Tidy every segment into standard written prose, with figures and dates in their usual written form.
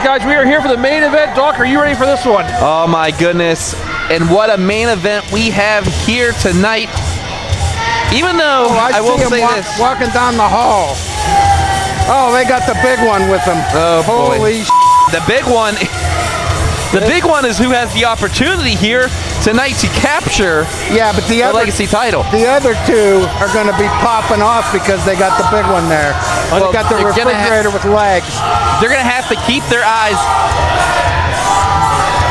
right, guys, we are here for the main event. Doc, are you ready for this one? Oh, my goodness. And what a main event we have here tonight. Even though I will say this. Walking down the hall. Oh, they got the big one with them. Oh, boy. Holy The big one. The big one is who has the opportunity here tonight to capture the legacy title. The other two are going to be popping off because they got the big one there. Well, they got the refrigerator with legs. They're going to have to keep their eyes.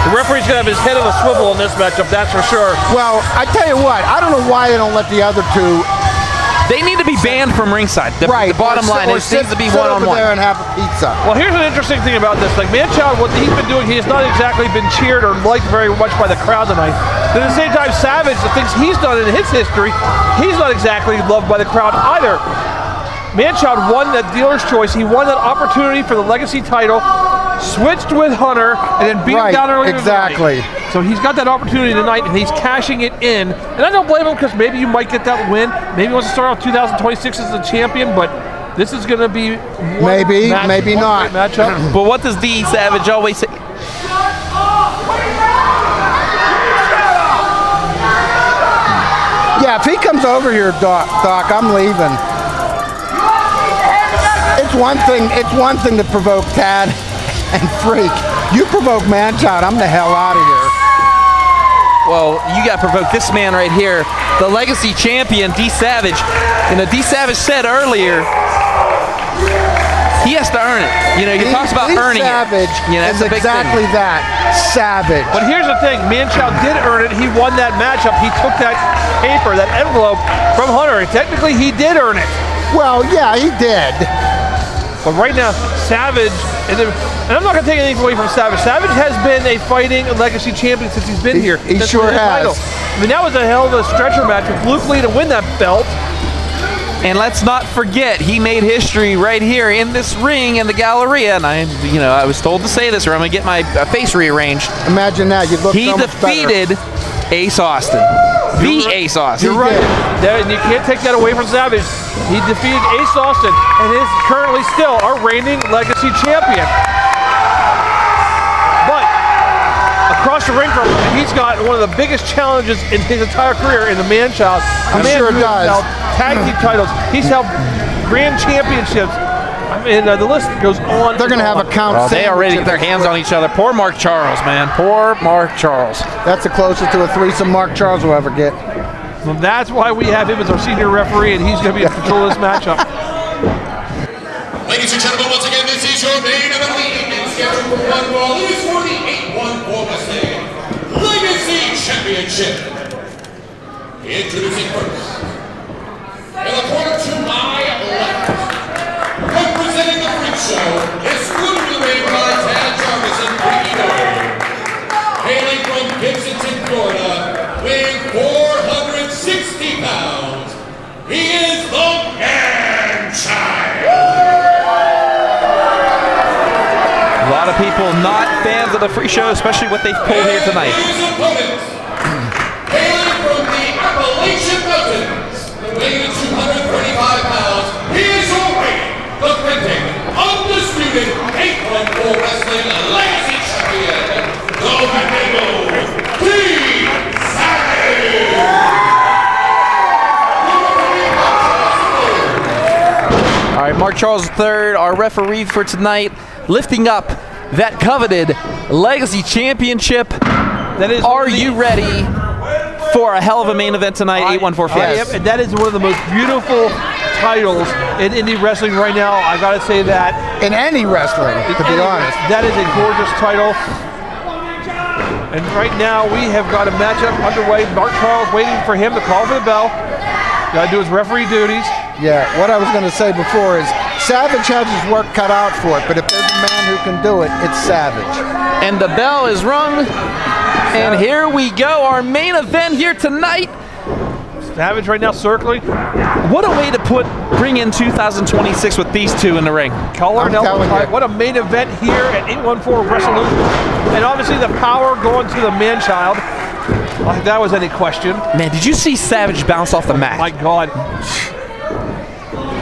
The referee's going to have his head on a swivel in this matchup, that's for sure. Well, I tell you what, I don't know why they don't let the other two. They need to be banned from ringside. The bottom line is it needs to be one-on-one. Sit over there and have a pizza. Well, here's an interesting thing about this. Like, Manchild, what he's been doing, he has not exactly been cheered or liked very much by the crowd tonight. But at the same time, Savage, the things he's done in his history, he's not exactly loved by the crowd either. Manchild won that dealer's choice. He won that opportunity for the legacy title, switched with Hunter, and then beat him down earlier exactly. tonight. So he's got that opportunity tonight, and he's cashing it in. And I don't blame him because maybe you might get that win. Maybe he wants to start off 2026 as the champion, but this is going to be maybe not matchup. But what does D Savage always say? Yeah, if he comes over here, Doc, I'm leaving. It's one thing to provoke Tad and Freak. You provoke Manchild, I'm the hell out of here. Well, you got to provoke this man right here, the legacy champion, D Savage. And D Savage said earlier, he has to earn it. You know, he talks about earning Savage it. You know, that's is exactly that. Savage. But here's the thing, Manchild did earn it. He won that matchup. He took that paper, that envelope from Hunter. And technically, he did earn it. Well, yeah, he did. But right now, Savage, and I'm not going to take anything away from Savage. Savage has been a fighting legacy champion since he's been here. He sure has. I mean, that was a hell of a stretcher match with Luke Lee to win that belt. And let's not forget, he made history right here in this ring in the Galleria. And I was told to say this, or I'm going to get my face rearranged. Imagine that. You look He so much defeated Ace Austin. Ace Austin. You're right. And you can't take that away from Savage. He defeated Ace Austin and is currently still our reigning legacy champion. But across the ring from him, he's got one of the biggest challenges in his entire career in the Manchild. I'm sure it does. Held tag team titles. He's held grand championships. I mean, the list goes on. They're going to have a count. Oh, they already get their hands on each other. Poor Mark Charles, man. Poor Mark Charles. That's the closest to a threesome Mark Charles will ever get. Well, that's why we have him as our senior referee, and he's going to be in control of this matchup. Ladies and gentlemen, once again, this is your main event of the evening, scheduled for one ball. It is for the 814 Wrestling Legacy Championship. Introducing first, in the corner to my left, representing the Freekshow, exclusively by Tad Jarvis and Wendigo. Hailing from Gibsonton, Florida, weighing 460 pounds, he is the Man-Child. A lot of people not fans of the Freekshow, especially what they've pulled here tonight. His opponent, hailing from the Appalachian Mountains, weighing 235 pounds, he is already the printing, undisputed 814 Wrestling Legacy Champion, the Wendigo, D. Savage. All right, Mark Charles III, our referee for tonight, lifting up that coveted Legacy Championship. Are you ready for a hell of a main event tonight, 814 Yes. And that is one of the most beautiful titles in indie wrestling right now. I got to say that. In any wrestling, to be honest. That is a gorgeous title. And right now we have got a matchup underway. Mark Charles waiting for him to call for the bell. Got to do his referee duties. Yeah, what I was going to say before is Savage has his work cut out for it, but if there's a man who can do it, it's Savage. And the bell is rung. And here we go, our main event here tonight. Savage right now circling. What a way to bring in 2026 with these two in the ring. Collar and elbow fight. What a main event here at 814 Wresolutions. And obviously the power going to the Man-Child. If that was any question. Man, did you see Savage bounce off the mat? My God.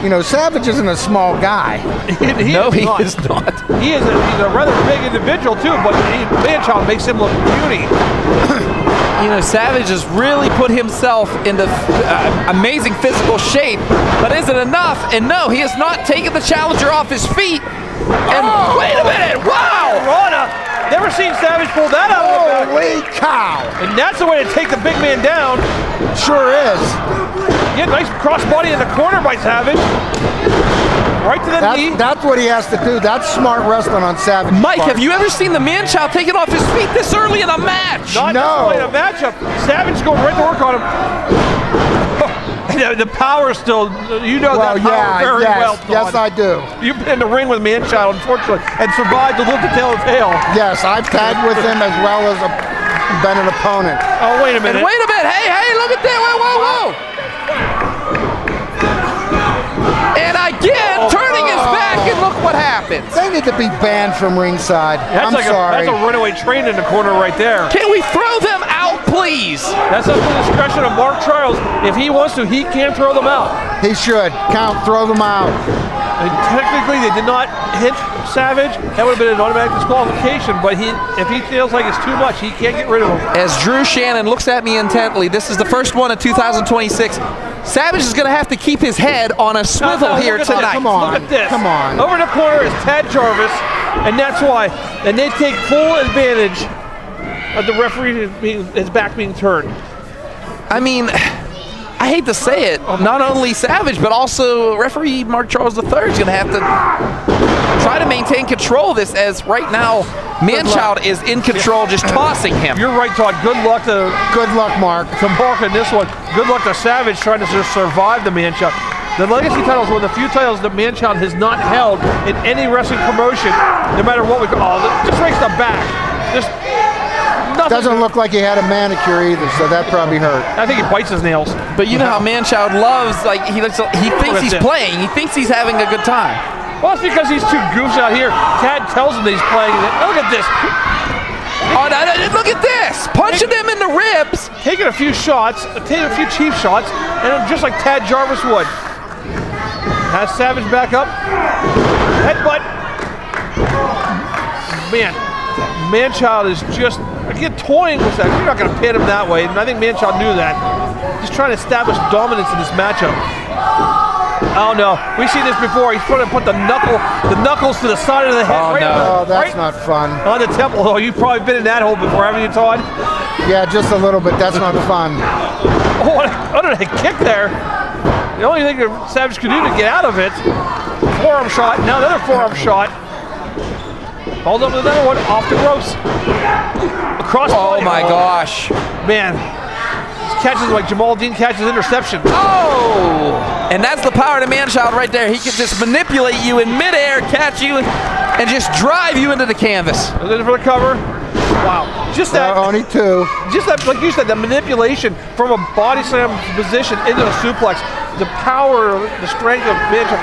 You know, Savage isn't a small guy. He is not. He's a rather big individual too, but Man-Child makes him look puny. You know, Savage has really put himself into amazing physical shape, but is it enough? And no, he has not taken the challenger off his feet. And wait a minute! Wow! Rana, never seen Savage pull that out of the back. Holy cow! And that's the way to take the big man down. Sure is. Get a nice crossbody in the corner by Savage. Right to the knee. That's what he has to do. That's smart wrestling on Savage. Mike, have you ever seen the Man-Child taken off his feet this early in a match? Not No. in a matchup. Savage going right to work on him. The power still, you know that power very well, Todd. Yes, I do. You've been in the ring with Man-Child, unfortunately, and survived to look to tell the tale. Yes, I've tagged with him as well as been an opponent. Oh, wait a minute. And wait a minute! Hey, look at that! Whoa! And again, turning his back, and look what happens. They need to be banned from ringside. I'm sorry. That's a runaway train in the corner right there. Can we throw them out, please? That's up to the discretion of Mark Trials. If he wants to, he can throw them out. He should. Throw them out. And technically, they did not hit Savage. That would have been an automatic disqualification, but if he feels like it's too much, he can't get rid of him. As Drew Shannon looks at me intently, this is the first one of 2026. Savage is going to have to keep his head on a swivel here tonight. Come on. Look at this. Come on. Over in the corner is Tad Jarvis, and that's why. And they take full advantage of the referee his back being turned. I mean, I hate to say it, not only Savage, but also referee Mark Charles III is going to have to try to maintain control of this, as right now, Man-Child is in control, just tossing him. You're right, Todd. Good luck, Mark, in this one. Good luck to Savage trying to just survive the Man-Child. The Legacy title is one of the few titles that Man-Child has not held in any wrestling promotion, no matter what we go. Oh, just rakes the back. Just nothing. Doesn't look like he had a manicure either, so that probably hurt. I think he bites his nails. But you know how Man-Child loves, like, he thinks he's playing. He thinks he's having a good time. Well, it's because these two goofs out here. Tad tells him that he's playing. Look at this. Oh, look at this! Punching him in the ribs. Taking a few shots, taking a few cheap shots, and just like Tad Jarvis would. Has Savage back up. Headbutt. Man, Man-Child is just, again, toying with that. You're not going to pin him that way, and I think Man-Child knew that. Just trying to establish dominance in this matchup. Oh no, we've seen this before. He's trying to put the knuckles to the side of the head. Oh, right no. That's not fun. On the temple. Oh, you've probably been in that hole before, haven't you, Todd? Yeah, just a little bit. That's not fun. Oh, what a kick there. The only thing that Savage could do to get out of it, forearm shot, now another forearm shot. Hold up with another one, off the ropes. Across the body. Oh my gosh. Man, catches like Jamal Dean catches interception. Oh! And that's the power of the Man-Child right there. He can just manipulate you in midair, catch you, and just drive you into the canvas. Looking for the cover. Wow. Just that. Only two. Just that, like you said, the manipulation from a body slam position into a suplex. The power, the strength of Man-Child.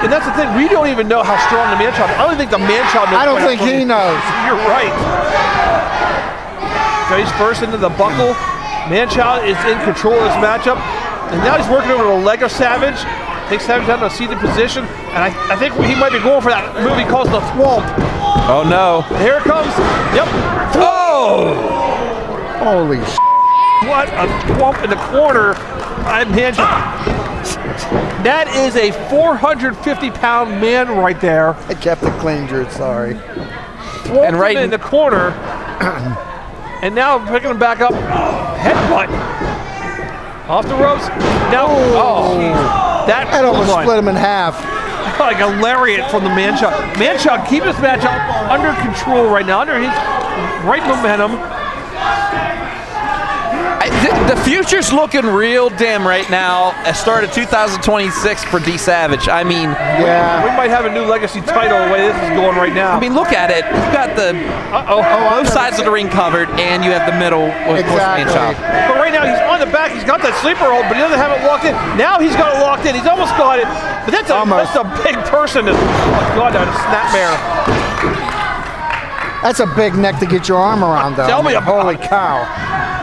And that's the thing, we don't even know how strong the Man-Child is. I don't think the Man-Child knows. I don't think he knows. You're right. Face first into the buckle. Man-Child is in control of this matchup. And now he's working over the leg of Savage. Takes Savage down to a seated position. And I think he might be going for that move he calls the thwomp. Oh no. Here it comes. Yep. Oh! Holy sh**. What a thwomp in the corner by Man-Child. That is a 450-pound man right there. I kept it clean, Drew. Sorry. Thwomped him in the corner. And now picking him back up. Headbutt. Off the ropes. Now, that almost split him in half. Like a lariat from the Man-Child. Man-Child keeping this match under control right now, under his right momentum. The future's looking real dim right now. At start of 2026 for D Savage. I mean, yeah, we might have a new legacy title the way this is going right now. I mean, look at it. You've got the both sides of the ring covered, and you have the middle with Man-Child. But right now he's on the back. He's got that sleeper hold, but he doesn't have it locked in. Now he's got it locked in. He's almost got it, but that's a big person. Oh God, that's a snapmare. That's a big neck to get your arm around, though. Tell me about Holy cow.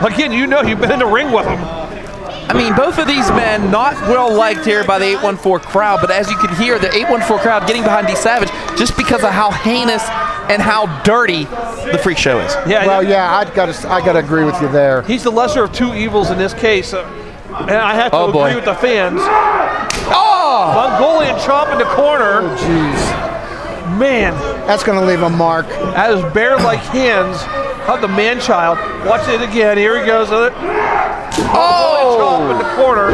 Again, you know you've been in the ring with him. I mean, both of these men not well liked here by the 814 crowd, but as you can hear, the 814 crowd getting behind D Savage just because of how heinous and how dirty the Freak Show is. Yeah. Well, yeah, I gotta agree with you there. He's the lesser of two evils in this case. And I have to agree with the fans. Oh! Mongolian chop in the corner. Oh, jeez. Man. That's going to leave a mark. That is bear-like hands of the man-child. Watch it again. Here he goes. Oh! Chop in the corner.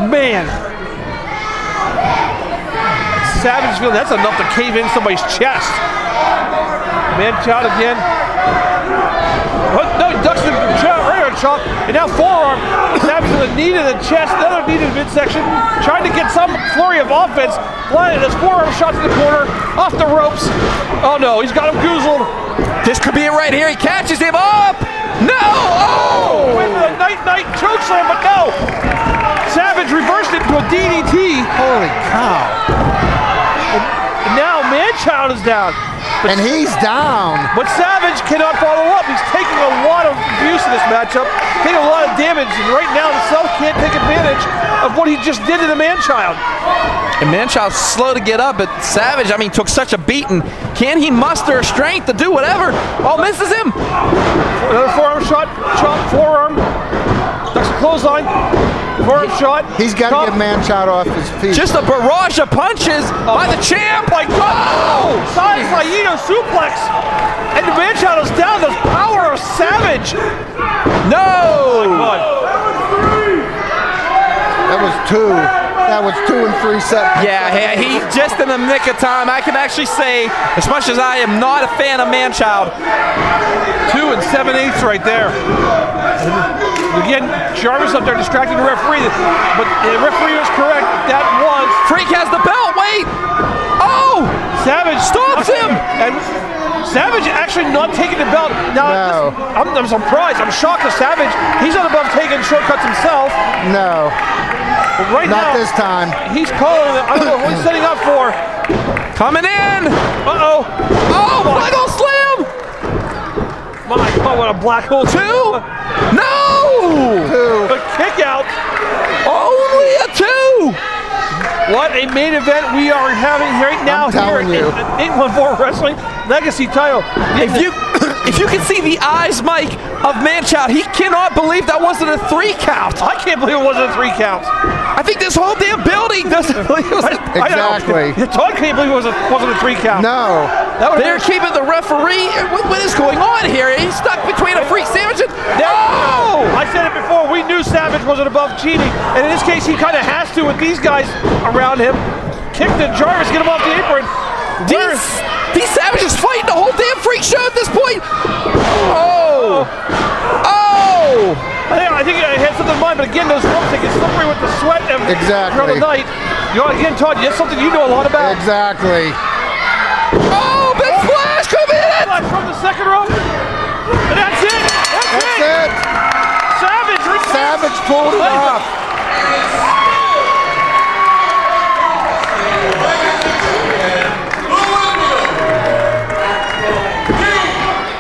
Man. Savage feeling that's enough to cave in somebody's chest. Man-child again. No, he ducks the regular chop, and now forearm. Savage with a knee to the chest, another knee to the midsection, trying to get some flurry of offense. Landed his forearm shot to the corner, off the ropes. Oh no, he's got him goozled. This could be it right here. He catches him up. No! Oh! With a night choke slam, but no. Savage reversed it into a DDT. Holy cow. And now Manchild is down. And he's down. But Savage cannot follow up. He's taking a lot of abuse in this matchup, taking a lot of damage, and right now himself can't take advantage of what he just did to the man-child. And man-child's slow to get up, but Savage, I mean, took such a beating. Can he muster strength to do whatever? Oh, misses him. Another forearm shot, chop, forearm, ducks a clothesline, forearm shot. He's got to get man-child off his feet. Just a barrage of punches by the champ. My God! Oh! Side Hyena suplex! And the man-child is down. The power of Savage! No! God. That was two. That was 2 and 3 set. Yeah, he just in the nick of time. I can actually say, as much as I am not a fan of man-child. 2 7/8 right there. Again, Jarvis up there distracting the referee, but the referee was correct. That was Freak has the belt. Wait! Oh! Savage Stops him! And Savage actually not taking the belt. Now, No. I'm surprised. I'm shocked at Savage. He's not above taking shortcuts himself. No, But right not now, this time. he's calling it. I don't know what he's setting up for. Coming in! Uh-oh. Oh, black hole slam! My God, what a black hole. 2? No! 2. A kick out. Only a 2! What a main event we are having right now I'm here telling you. at 814 Wrestling Legacy title. If you can see the eyes, Mike, of Manchild, he cannot believe that wasn't a 3 count. I can't believe it wasn't a 3 count. I think this whole damn building doesn't believe it was a... Exactly. Todd can't believe it wasn't a 3 count. No. That would They're keeping the referee. What is going on here? He's stuck between a Freak Savage and... Oh! I said it before, we knew Savage wasn't above cheating, and in this case he kind of has to with these guys around him. Kick to Jarvis, get him off the apron. These Savage is fighting the whole damn Freak Show at this point. Oh! Oh! I think I had something in mind, but again, those ropes, they get slippery with the sweat and Exactly. throughout the night. You know, again, Todd, that's something you know a lot about. Exactly. Oh, big flash, come in! Flash from the second rope. And that's it. That's it. Savage. Savage pulled it off.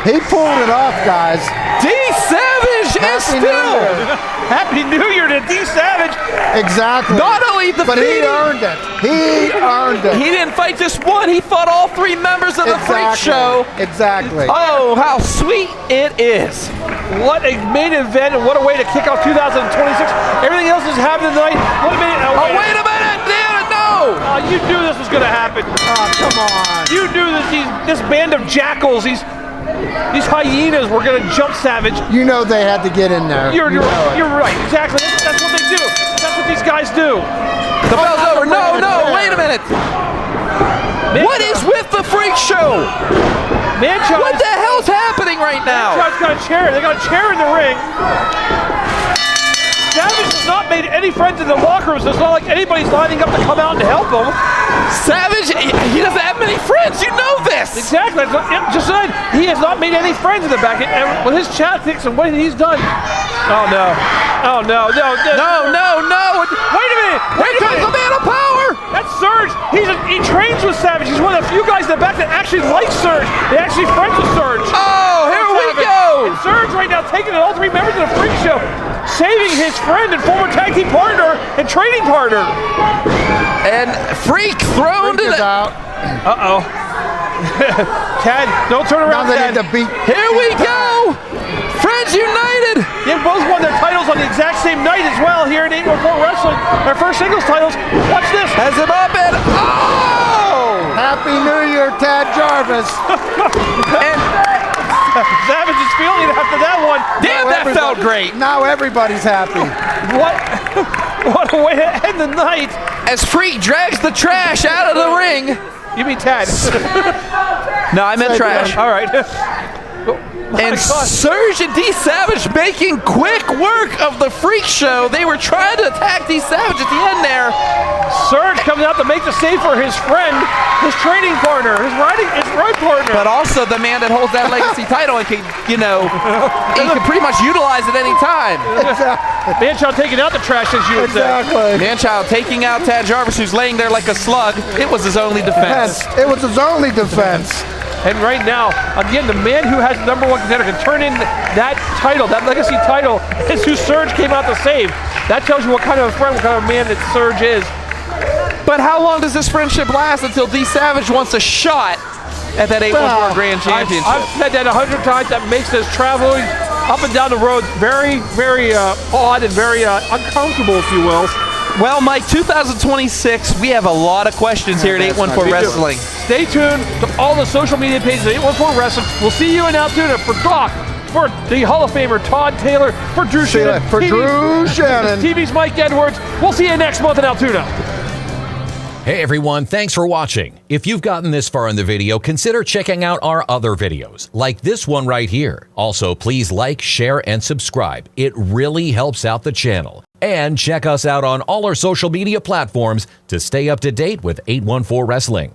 He pulled it off, guys. D Savage is Happy New still Year. Happy New Year to D Savage. Exactly. not only But he defeating. earned it. He earned it. He didn't fight just one. He fought all 3 members of the Freak Show. Exactly. Oh, how sweet it is. What a main event and what a way to kick off 2026. Everything else is happening tonight. What a minute. Oh, wait a minute. Damn it, no. You knew this was going to happen. Oh, come on. You knew that this band of jackals, these hyenas were going to jump Savage. You know they had to get in there. You're You know it. right. Exactly. That's what they do. That's what these guys do. The bell's over. No, wait a minute. What is with the Freak Show? Manchild. What the hell's happening right now? Manchild's got a chair. They got a chair in the ring. Savage has not made any friends in the locker room, so it's not like anybody's lining up to come out and help him. Savage, he doesn't have many friends. You know this. Exactly. Just said he has not made any friends in the back. And with his tactics and what he's done. Oh no. Oh no. No. No. Wait a minute. Here comes the man of power. That's Surge. He trains with Savage. He's one of the few guys in the back that actually likes Surge. They're actually friends with Surge. Oh, here we Savage. go. And Surge right now taking it all 3 members of the Freak Show, saving his friend and former tag team partner and training partner. And Freak thrown to Freak is the... out. Uh-oh. Tad, don't turn around, Now they Tad. need to beat. Here we go! Friends United! They both won their titles on the exact same night as well here in 814 Wrestling. Their first singles titles. Watch this. Has him up and... Oh! Happy New Year, Tad Jarvis. And Savage is feeling it after that one. damn, that felt great. Now everybody's happy. What a way to end the night. As Freak drags the trash out of the ring. You mean Tad? No, I meant trash. All right. And Surge and D Savage making quick work of the Freak Show. They were trying to attack D Savage at the end there. Surge comes out to make the save for his friend, his training partner, his ride partner. But also the man that holds that legacy title and can, you know, he can pretty much utilize it any time. Manchild taking out the trash, as you would say. Exactly. Manchild taking out Tad Jarvis, who's laying there like a slug. It was his only defense. It was his only defense. And right now, again, the man who has the #1 contender can turn in that title, that legacy title, is who Surge came out to save. That tells you what kind of a friend, what kind of a man that Surge is. But how long does this friendship last until D Savage wants a shot at that 814 Grand Championship? I've said that 100 times. That makes this traveling up and down the road very, very odd and very uncomfortable, if you will. Well, Mike, 2026, we have a lot of questions here at 814 Wrestling. Stay tuned to all the social media pages of 814 Wrestling. We'll see you in Altoona for Doc, for the Hall of Famer Todd Taylor, for Drew Shannon, For Drew Shannon. TV's Mike Edwards. We'll see you next month in Altoona. Hey everyone, thanks for watching. If you've gotten this far in the video, consider checking out our other videos, like this one right here. Also, please like, share, and subscribe. It really helps out the channel. And check us out on all our social media platforms to stay up to date with 814 Wrestling.